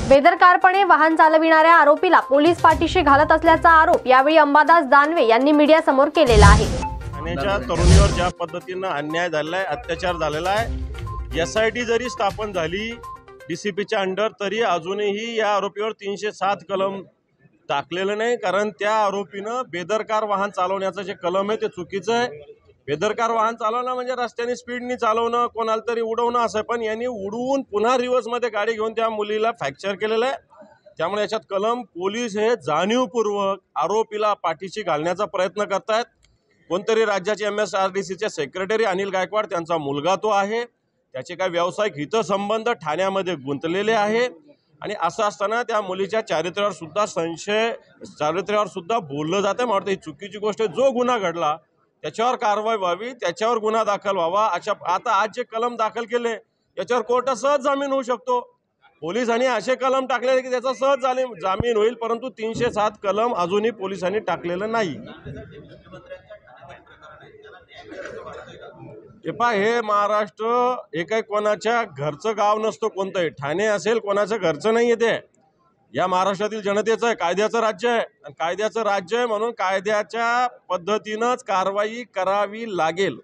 बेदरकारपणे वाहन चालविणाऱ्या आरोपीला पोलीस पाठीशी घालत असल्याचा आरोप यावेळी अंबादास दानवे यांनी मीडियासमोर केलेला आहे। ठाण्याच्या तरुणीवर ज्या पद्धतीने अन्याय झालाय, अत्याचार झालेला आहे, एसआयटी जरी स्थापन झाली डीसीपीच्या अंडर तरी अजूनही या आरोपीवर 307 कलम टाकलेलं नाही। कारण त्या आरोपीनं बेदरकार वाहन चालवण्याचं जे कलम आहे ते चुकीचं आहे। बेदरकार वाहन चालवणं म्हणजे रस्त्याने स्पीडनी चालवणं, कोणाला तरी उडवणं असं, पण यांनी उडवून पुन्हा रिव्हर्समध्ये गाडी घेऊन त्या मुलीला फ्रॅक्चर केलेलं आहे। त्यामुळे याच्यात कलम पोलीस हे जाणीवपूर्वक आरोपीला पाठीशी घालण्याचा प्रयत्न करतायत। कोणतरी राज्याचे MSRDCचे सेक्रेटरी अनिल गायकवाड त्यांचा मुलगा तो आहे, त्याचे काही व्यावसायिक हितसंबंध ठाण्यामध्ये गुंतलेले आहे आणि असं असताना त्या मुलीच्या चारित्र्यावर सुद्धा बोललं जातं। मला वाटतं ही चुकीची गोष्ट आहे। जो गुन्हा घडला त्याच्यावर कारवाई व्हावी, त्याच्यावर गुन्हा दाखल व्हावा। आता आज जे कलम दाखल केले याच्यावर कोर्टात सहज जामीन होऊ शकतो। पोलिसांनी असे कलम टाकले की त्याचा सहज जामीन होईल, परंतु 307 कलम अजूनही पोलिसांनी टाकलेलं नाही। हे महाराष्ट्र हे काही कोणाच्या घरचं गाव नसतो, कोणतंही ठाणे असेल कोणाचं घरचं नाही आहे। ते या महाराष्ट्रातील जनतेचं आहे, कायद्याचं राज्य आहे आणि कायद्याचं राज्य आहे म्हणून कायद्याच्या पद्धतीनंच कारवाई करावी लागेल।